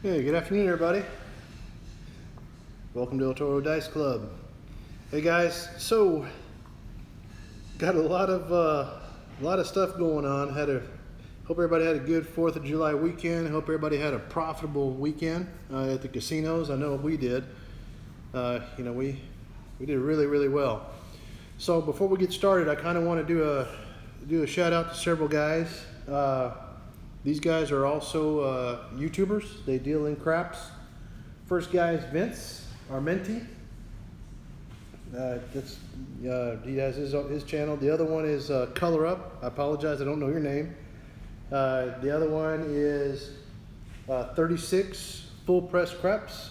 Hey, good afternoon, everybody. Welcome to Toro Dice Club. Hey guys, so got a lot of stuff going on. Hope everybody had a good 4th of July weekend. Hope everybody had a profitable weekend at the casinos. I know we did. We did really well. So before we get started, I kind of want to do a shout out to several guys. These guys are also YouTubers. They deal in craps. First guy is Vince Armenti. He has his channel. The other one is Color Up. I apologize, I don't know your name. The other one is 36 Full Press Craps.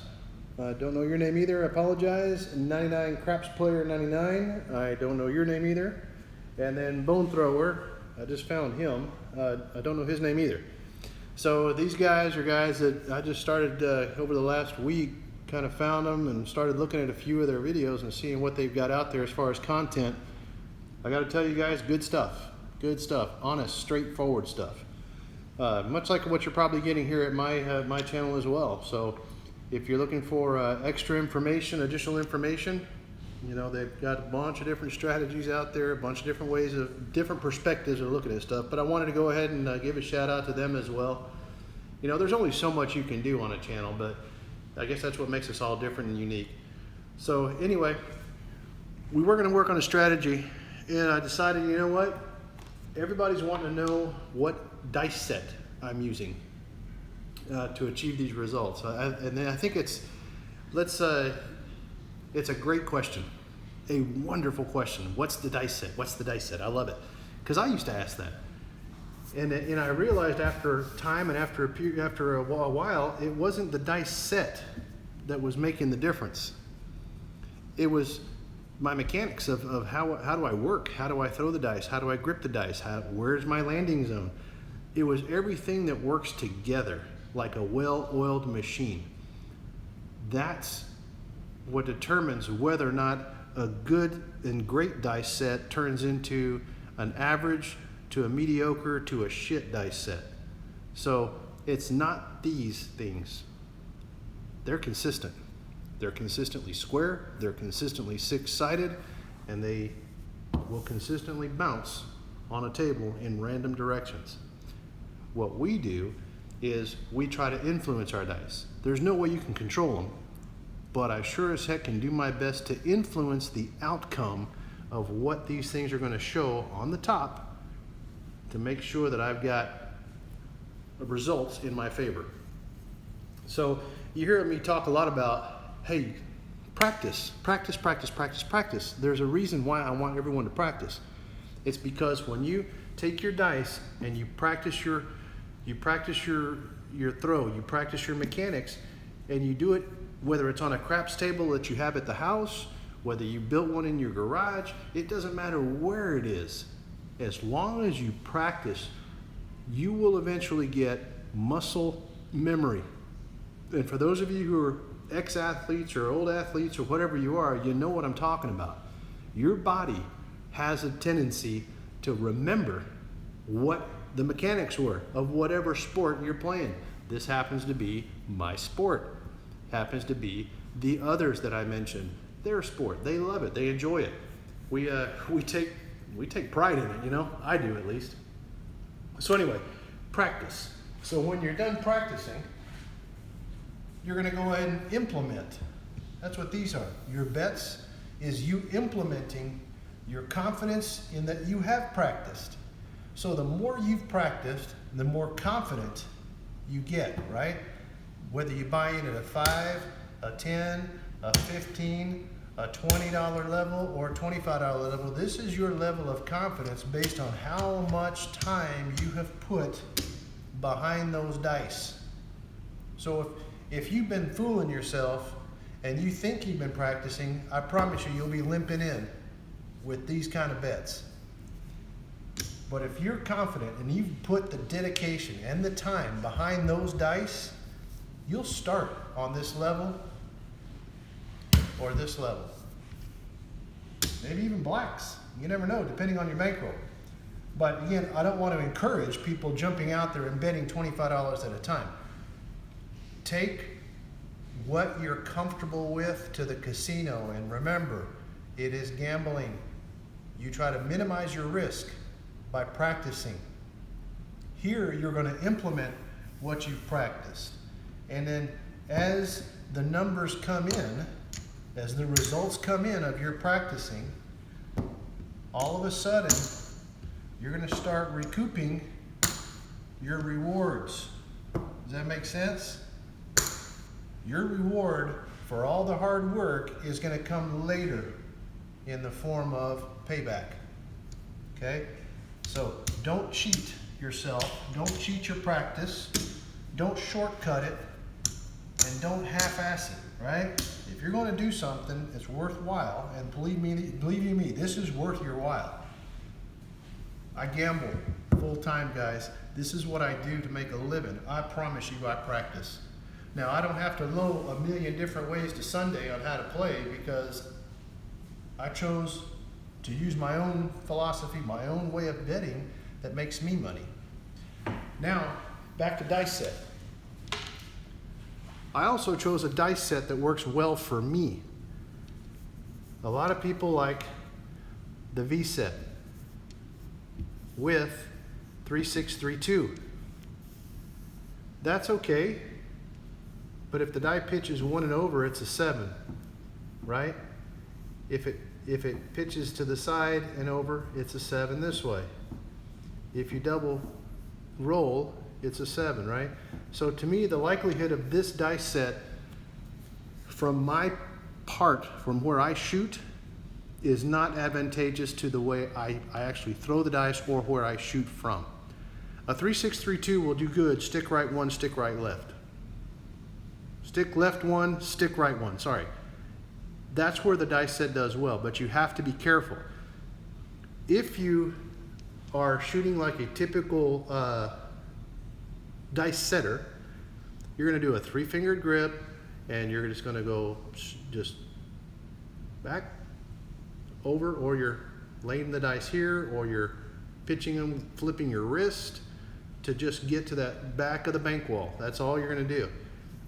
I don't know your name either. I apologize. 99 Craps Player 99. I don't know your name either. And then Bone Thrower. I just found him. I don't know his name either. So these guys are guys that I just started over the last week, kind of found them and started looking at a few of their videos and seeing what they've got out there as far as content. I got to tell you guys, good stuff, honest, straightforward stuff. Much like what you're probably getting here at my channel as well. So if you're looking for extra information, additional information, you know, they've got a bunch of different strategies out there, a bunch of different ways different perspectives of looking at stuff. But I wanted to go ahead and give a shout out to them as well. You know, there's only so much you can do on a channel, but I guess that's what makes us all different and unique. So anyway, we were going to work on a strategy, and I decided, you know what? Everybody's wanting to know what dice set I'm using to achieve these results. And I think it's a great question, a wonderful question. What's the dice set? What's the dice set? I love it, because I used to ask that, and I realized after time and after a while, it wasn't the dice set that was making the difference. It was my mechanics of how do I work? How do I throw the dice? How do I grip the dice? Where's my landing zone? It was everything that works together like a well-oiled machine. That's what determines whether or not a good and great dice set turns into an average to a mediocre to a shit dice set. So it's not these things. They're consistent. They're consistently square, they're consistently six-sided, and they will consistently bounce on a table in random directions. What we do is we try to influence our dice. There's no way you can control them, but I sure as heck can do my best to influence the outcome of what these things are going to show on the top to make sure that I've got results in my favor. So you hear me talk a lot about, hey, practice. There's a reason why I want everyone to practice. It's because when you take your dice and you practice your throw, you practice your mechanics, and you do it whether it's on a craps table that you have at the house, whether you built one in your garage, it doesn't matter where it is. As long as you practice, you will eventually get muscle memory. And for those of you who are ex-athletes or old athletes or whatever you are, you know what I'm talking about. Your body has a tendency to remember what the mechanics were of whatever sport you're playing. This happens to be my sport. Happens to be the others that I mentioned. Their sport. They love it. They enjoy it. We take pride in it, you know? I do, at least. So anyway, practice. So when you're done practicing, you're going to go ahead and implement. That's what these are. Your bets is you implementing your confidence in that you have practiced. So the more you've practiced, the more confident you get, right? Whether you buy in at a 5, a 10, a 15, a $20 level, or a $25 level, this is your level of confidence based on how much time you have put behind those dice. So if you've been fooling yourself and you think you've been practicing, I promise you'll be limping in with these kind of bets. But if you're confident and you've put the dedication and the time behind those dice, you'll start on this level or this level. Maybe even blacks. You never know, depending on your bankroll. But again, I don't want to encourage people jumping out there and betting $25 at a time. take what you're comfortable with to the casino, and remember, it is gambling. You try to minimize your risk by practicing. Here, you're going to implement what you've practiced. And then as the numbers come in, as the results come in of your practicing, all of a sudden, you're going to start recouping your rewards. Does that make sense? Your reward for all the hard work is going to come later in the form of payback. Okay? So don't cheat yourself. Don't cheat your practice. Don't shortcut it. And don't half-ass it, right? If you're going to do something that's worthwhile, and believe you me, this is worth your while. I gamble full-time, guys. This is what I do to make a living. I promise you I practice. Now, I don't have to know a million different ways to Sunday on how to play because I chose to use my own philosophy, my own way of betting that makes me money. Now, back to dice set. I also chose a dice set that works well for me. A lot of people like the V set with 3632. That's okay, but if the die pitches 1 and over, it's a 7, right? If it pitches to the side and over, it's a 7 this way. If you double roll, it's a 7, right? So to me, the likelihood of this dice set from my part, from where I shoot, is not advantageous to the way I actually throw the dice or where I shoot from. A 3632 will do good, stick right 1, stick right left. Stick left 1, stick right 1, sorry. That's where the dice set does well, but you have to be careful. If you are shooting like a typical dice setter, you're going to do a 3-fingered grip, and you're just going to go just back, over, or you're laying the dice here, or you're pitching them, flipping your wrist to just get to that back of the bank wall. That's all you're going to do.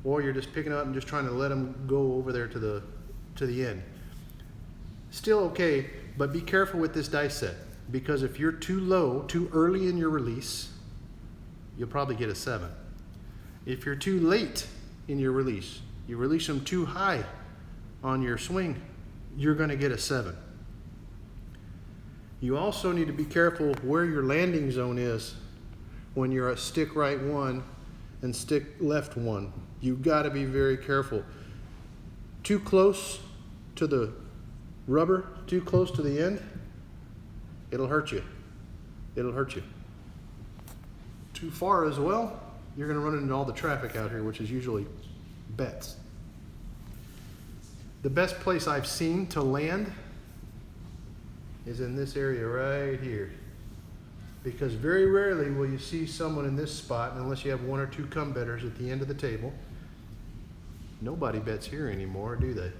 Or you're just picking up and just trying to let them go over there to the end. Still okay, but be careful with this dice set, because if you're too low, too early in your release, you'll probably get a 7. If you're too late in your release, you release them too high on your swing, you're going to get a 7. You also need to be careful where your landing zone is when you're at stick right 1 and stick left 1. You've got to be very careful. Too close to the rubber, too close to the end, it'll hurt you. It'll hurt you. Too far as well, you're going to run into all the traffic out here, which is usually bets. The best place I've seen to land is in this area right here. Because very rarely will you see someone in this spot, unless you have 1 or 2 come bettors at the end of the table. Nobody bets here anymore, do they?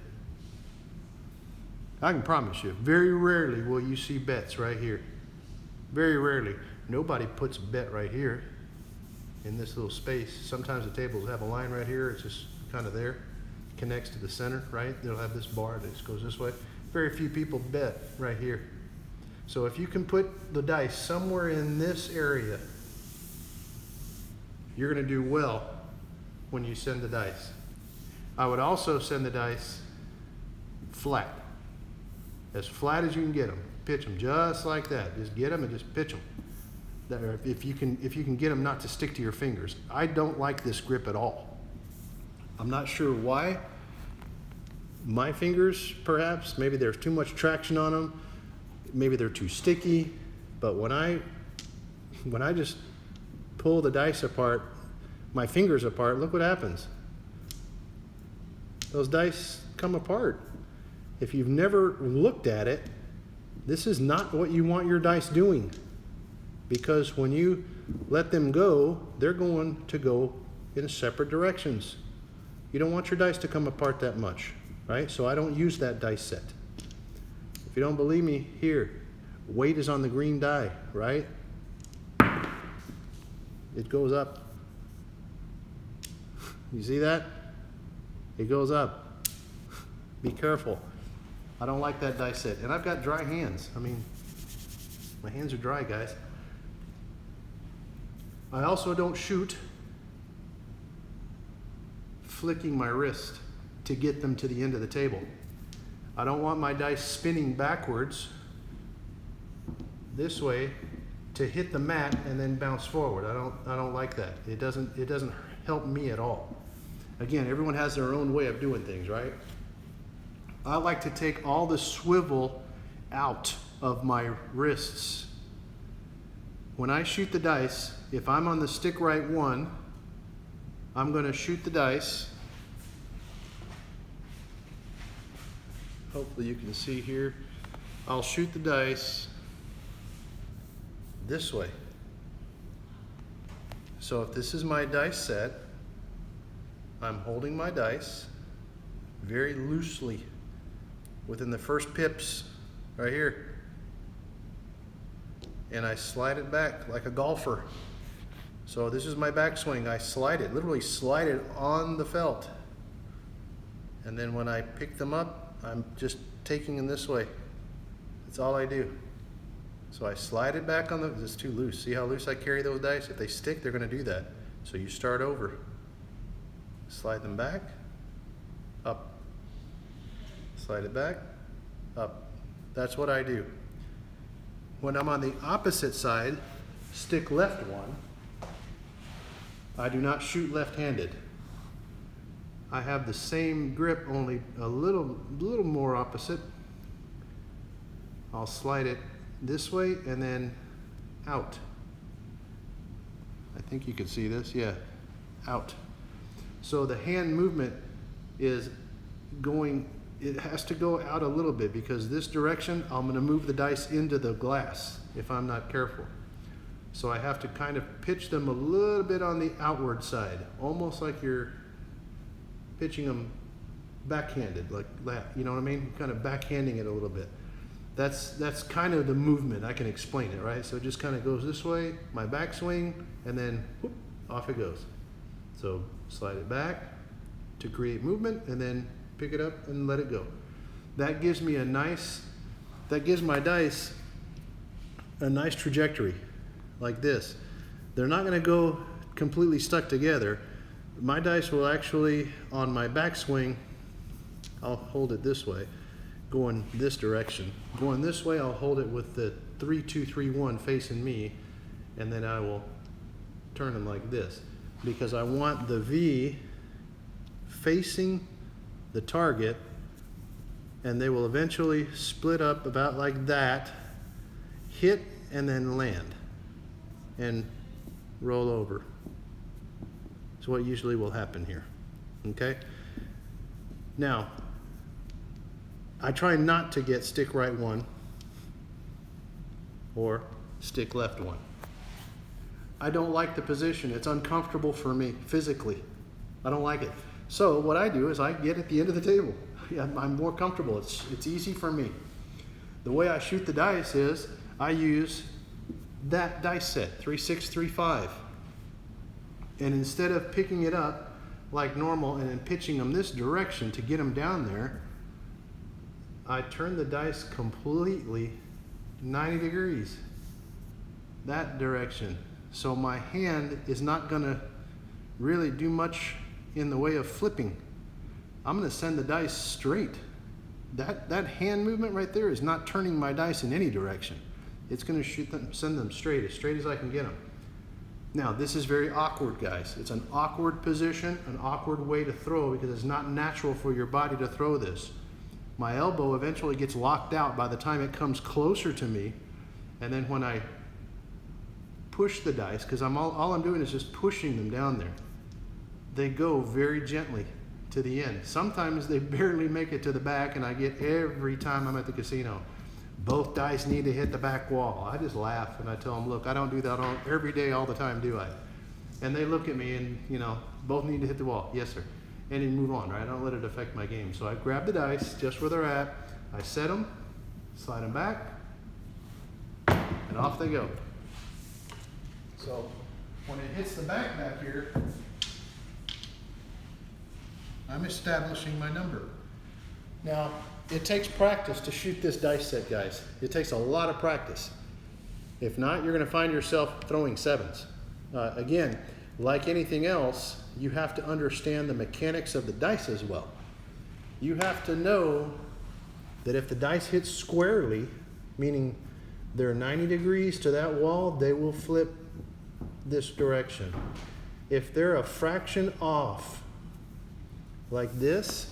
I can promise you, very rarely will you see bets right here. Very rarely. Nobody puts a bet right here in this little space. Sometimes the tables have a line right here. It's just kind of there. Connects to the center, right? They'll have this bar that just goes this way. Very few people bet right here. So if you can put the dice somewhere in this area, you're going to do well when you send the dice. I would also send the dice flat. As flat as you can get them. Pitch them just like that. Just get them and just pitch them. If you can get them not to stick to your fingers. I don't like this grip at all. I'm not sure why. My fingers, perhaps, maybe there's too much traction on them. Maybe they're too sticky. But when I just pull the dice apart, my fingers apart, look what happens. Those dice come apart. If you've never looked at it, this is not what you want your dice doing. Because when you let them go, they're going to go in separate directions. You don't want your dice to come apart that much, right? So I don't use that dice set. If you don't believe me, here, weight is on the green die, right? It goes up. You see that? It goes up. Be careful. I don't like that dice set. And I've got dry hands. I mean, my hands are dry, guys. I also don't shoot flicking my wrist to get them to the end of the table. I don't want my dice spinning backwards this way to hit the mat and then bounce forward. I don't like that. It doesn't help me at all. Again, everyone has their own way of doing things, right? I like to take all the swivel out of my wrists. When I shoot the dice, if I'm on the stick right one, I'm going to shoot the dice. Hopefully you can see here. I'll shoot the dice this way. So if this is my dice set, I'm holding my dice very loosely within the first pips right here. And I slide it back like a golfer. So this is my backswing. I slide it, literally slide it on the felt. And then when I pick them up, I'm just taking them this way. That's all I do. So I slide it back on the, it's too loose. See how loose I carry those dice? If they stick, they're gonna do that. So you start over. Slide them back, up. Slide it back, up. That's what I do. When I'm on the opposite side, stick left one, I do not shoot left-handed. I have the same grip, only a little more opposite. I'll slide it this way and then out. I think you can see this, yeah, out. So the hand movement is going, it has to go out a little bit because this direction, I'm gonna move the dice into the glass if I'm not careful. So I have to kind of pitch them a little bit on the outward side, almost like you're pitching them backhanded, like that, you know what I mean? Kind of backhanding it a little bit. That's kind of the movement. I can explain it, right? So it just kind of goes this way, my backswing, and then whoop, off it goes. So slide it back to create movement, and then pick it up and let it go. That gives me that gives my dice a nice trajectory, like this. They're not gonna go completely stuck together. My dice will actually, on my backswing, I'll hold it this way, going this direction. Going this way, I'll hold it with the 3-2-3-1 facing me, and then I will turn them like this, because I want the V facing the target, and they will eventually split up about like that, hit and then land and roll over. That's what usually will happen here, okay? Now, I try not to get stick right one or stick left one. I don't like the position. It's uncomfortable for me physically. I don't like it. So what I do is I get at the end of the table. I'm more comfortable. It's easy for me. The way I shoot the dice is I use that dice set, 3-6, 3-5. And instead of picking it up like normal and then pitching them this direction to get them down there, I turn the dice completely 90 degrees, that direction. So my hand is not gonna really do much in the way of flipping. I'm gonna send the dice straight. That hand movement right there is not turning my dice in any direction. It's gonna send them straight as I can get them. Now, this is very awkward, guys. It's an awkward position, an awkward way to throw because it's not natural for your body to throw this. My elbow eventually gets locked out by the time it comes closer to me, and then when I push the dice, because all I'm doing is just pushing them down there, they go very gently to the end. Sometimes they barely make it to the back, and I get every time I'm at the casino, both dice need to hit the back wall. I just laugh and I tell them, look, I don't do that every day, all the time, do I? And they look at me and, you know, both need to hit the wall. Yes, sir. And then move on, right? I don't let it affect my game. So I grab the dice just where they're at. I set them, slide them back, and off they go. So when it hits the back here, I'm establishing my number. Now, it takes practice to shoot this dice set, guys. It takes a lot of practice. If not, you're gonna find yourself throwing sevens. Again, like anything else, you have to understand the mechanics of the dice as well. You have to know that if the dice hit squarely, meaning they're 90 degrees to that wall, they will flip this direction. If they're a fraction off, like this,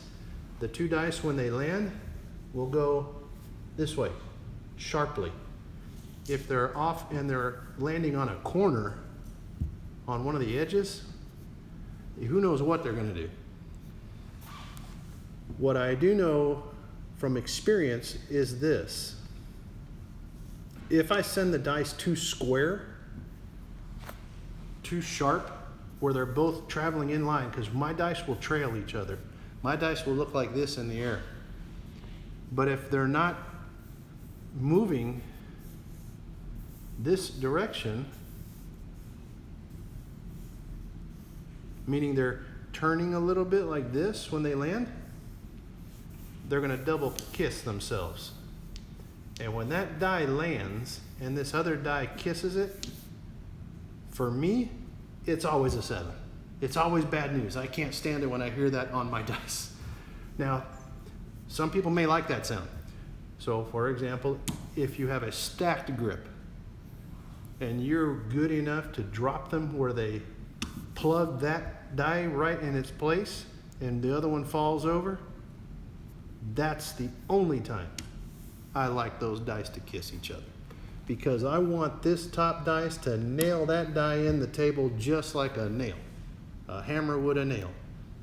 the two dice, when they land, will go this way, sharply. If they're off and they're landing on a corner, on one of the edges, who knows what they're gonna do. What I do know from experience is this. If I send the dice too square, too sharp, where they're both traveling in line, because my dice will trail each other. My dice will look like this in the air. But if they're not moving this direction, meaning they're turning a little bit like this when they land, they're gonna double kiss themselves. And when that die lands and this other die kisses it, for me, it's always a 7. It's always bad news. I can't stand it when I hear that on my dice. Now, some people may like that sound. So for example, if you have a stacked grip and you're good enough to drop them where they plug that die right in its place and the other one falls over, that's the only time I like those dice to kiss each other. Because I want this top dice to nail that die in the table just like a nail. A hammer would a nail.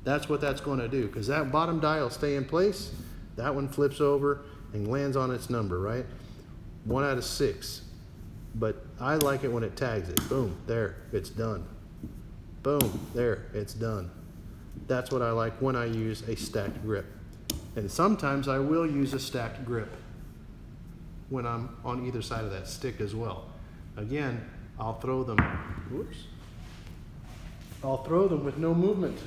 That's what that's going to do, because that bottom die will stay in place. That one flips over and lands on its number, right? 1 out of 6. But I like it when it tags it. Boom, there, it's done. Boom, there, it's done. That's what I like when I use a stacked grip. And sometimes I will use a stacked grip when I'm on either side of that stick as well. Again, I'll throw them, whoops. I'll throw them with no movement.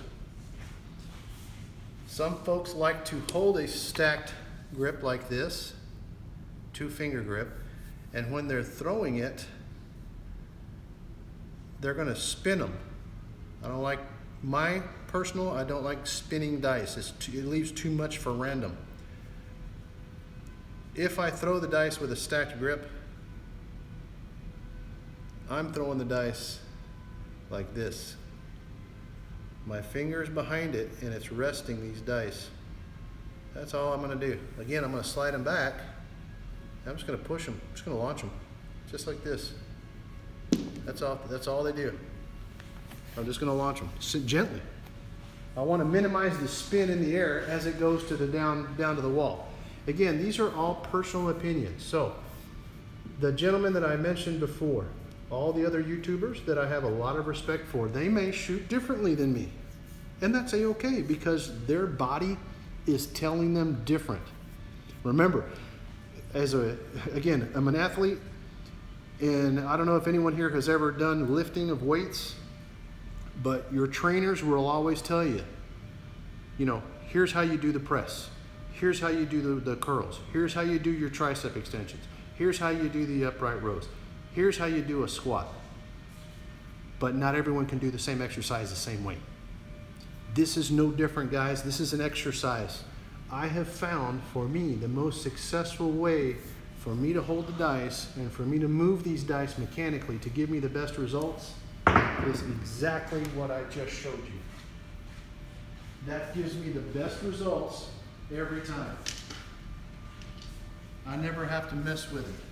Some folks like to hold a stacked grip like this, 2-finger grip, and when they're throwing it, they're gonna spin them. I don't like, I don't like spinning dice. It leaves too much for random. If I throw the dice with a stacked grip, I'm throwing the dice like this. My finger's behind it and it's resting these dice. That's all I'm gonna do. Again, I'm gonna slide them back. I'm just gonna push them, I'm just gonna launch them, just like this. That's all they do. I'm just gonna launch them, sit gently. I wanna minimize the spin in the air as it goes to the down to the wall. Again, these are all personal opinions. So, the gentleman that I mentioned before, all the other YouTubers that I have a lot of respect for, they may shoot differently than me. And that's a-okay, because their body is telling them different. Remember, again, I'm an athlete, and I don't know if anyone here has ever done lifting of weights, but your trainers will always tell you, here's how you do the press. Here's how you do the curls. Here's how you do your tricep extensions. Here's how you do the upright rows. Here's how you do a squat. But not everyone can do the same exercise the same way. This is no different, guys. This is an exercise. I have found, for me, the most successful way for me to hold the dice and for me to move these dice mechanically to give me the best results is exactly what I just showed you. That gives me the best results every time. I never have to mess with it.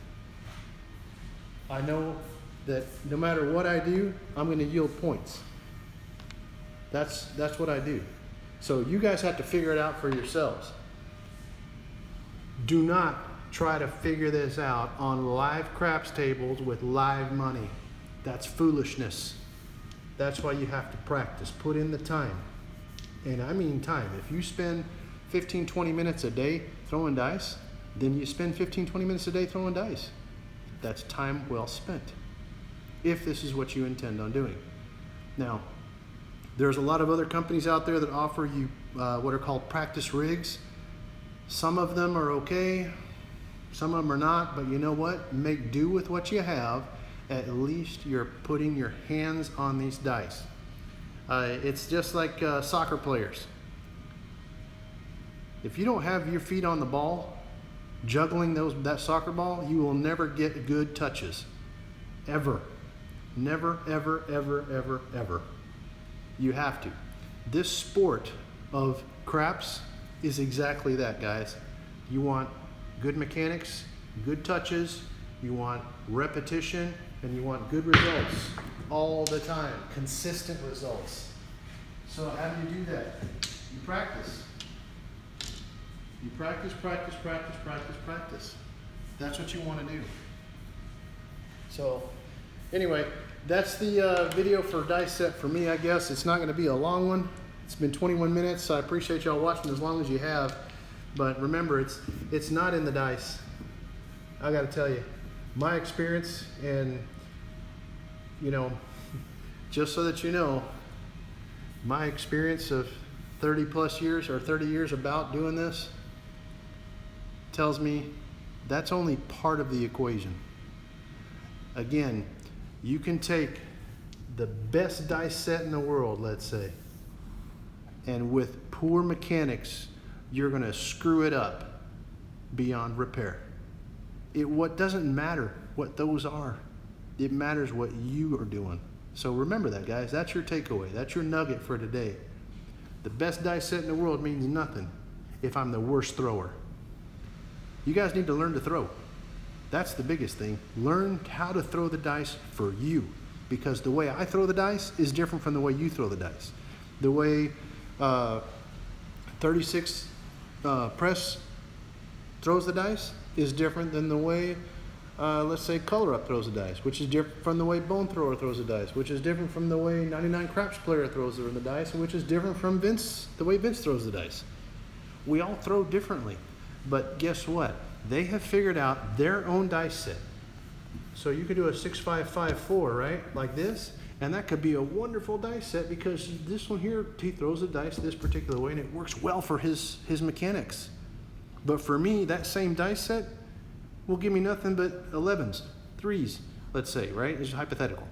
I know that no matter what I do, I'm going to yield points. That's what I do. So you guys have to figure it out for yourselves. Do not try to figure this out on live craps tables with live money. That's foolishness. That's why you have to practice. Put in the time. And I mean time. If you spend 15, 20 minutes a day throwing dice, then you spend 15, 20 minutes a day throwing dice. That's time well spent, if this is what you intend on doing. Now, There's a lot of other companies out there that offer you what are called practice rigs. Some of them are okay, some of them are not, but you know what? Make do with what you have. At least you're putting your hands on these dice. It's just like soccer players. If you don't have your feet on the ball, juggling that soccer ball, you will never get good touches. Ever. Never, ever, ever, ever, ever. You have to. This sport of craps is exactly that, guys. You want good mechanics, good touches, you want repetition, and you want good results all the time, consistent results. So how do you do that? You practice. You practice, practice, practice, practice, practice. That's what you want to do. So anyway, that's the video for dice set for me, I guess. It's not going to be a long one. It's been 21 minutes, so I appreciate y'all watching as long as you have. But remember, it's not in the dice. I got to tell you, my experience, and you know, just so that you know, my experience of 30 plus years or 30 years about doing this tells me that's only part of the equation. Again, you can take the best dice set in the world, let's say, and with poor mechanics, you're going to screw it up beyond repair. What doesn't matter what those are. It matters what you are doing. So remember that, guys. That's your takeaway. That's your nugget for today. The best dice set in the world means nothing if I'm the worst thrower. You guys need to learn to throw. That's the biggest thing. Learn how to throw the dice for you, because the way I throw the dice is different from the way you throw the dice. The way 36 press throws the dice is different than the way, let's say, Color Up throws the dice, which is different from the way Bone Thrower throws the dice, which is different from the way 99 Craps player throws the dice, and which is different from Vince, the way Vince throws the dice. We all throw differently, but guess what? They have figured out their own dice set. So you could do a 6-5-5-4, right, like this, and that could be a wonderful dice set because this one here, he throws the dice this particular way, and it works well for his mechanics. But for me, that same dice set will give me nothing but 11s, 3s, let's say, right? It's hypothetical.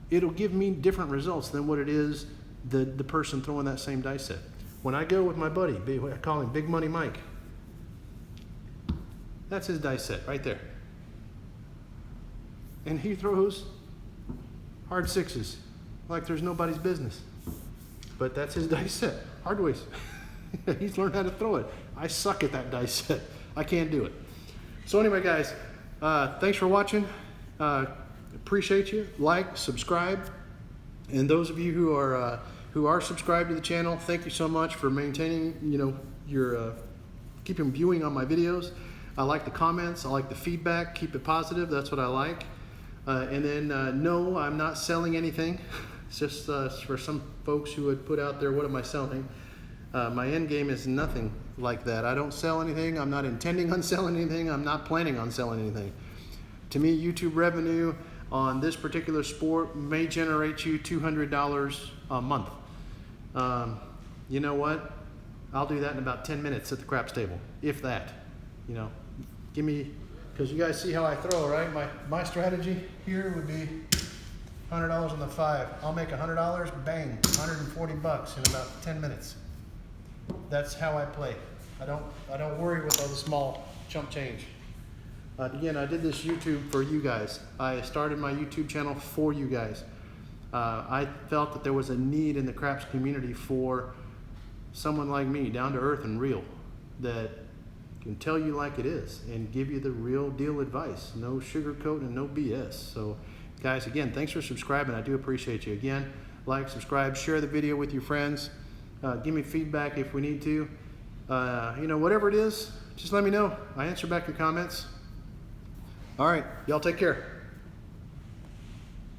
It'll give me different results than what it is the person throwing that same dice set. When I go with my buddy, I call him Big Money Mike, that's his dice set right there. And he throws hard sixes like there's nobody's business. But that's his dice set, hard ways. He's learned how to throw it. I suck at that dice set. I can't do it. So anyway, guys, thanks for watching. Appreciate you. Like, subscribe. And those of you who are subscribed to the channel, thank you so much for maintaining, your keeping viewing on my videos. I like the comments. I like the feedback. Keep it positive. That's what I like. And then, no, I'm not selling anything. It's just for some folks who would put out there, what am I selling? My end game is nothing like that. I don't sell anything. I'm not intending on selling anything. I'm not planning on selling anything. To me, YouTube revenue on this particular sport may generate you $200 a month. You know what? I'll do that in about 10 minutes at the craps table, if that. Give me, because you guys see how I throw, right? My strategy here would be $100 on the 5. I'll make $100, bang, 140 bucks in about 10 minutes. That's how I play. I don't worry with all the small chump change. Again, I did this YouTube for you guys. I started my YouTube channel for you guys. I felt that there was a need in the craps community for someone like me, down to earth and real, that can tell you like it is and give you the real deal advice. No sugarcoat and no BS. So guys, again, thanks for subscribing. I do appreciate you. Again, like, subscribe, share the video with your friends. Give me feedback if we need to. Whatever it is, just let me know. I answer back your comments. All right, y'all take care.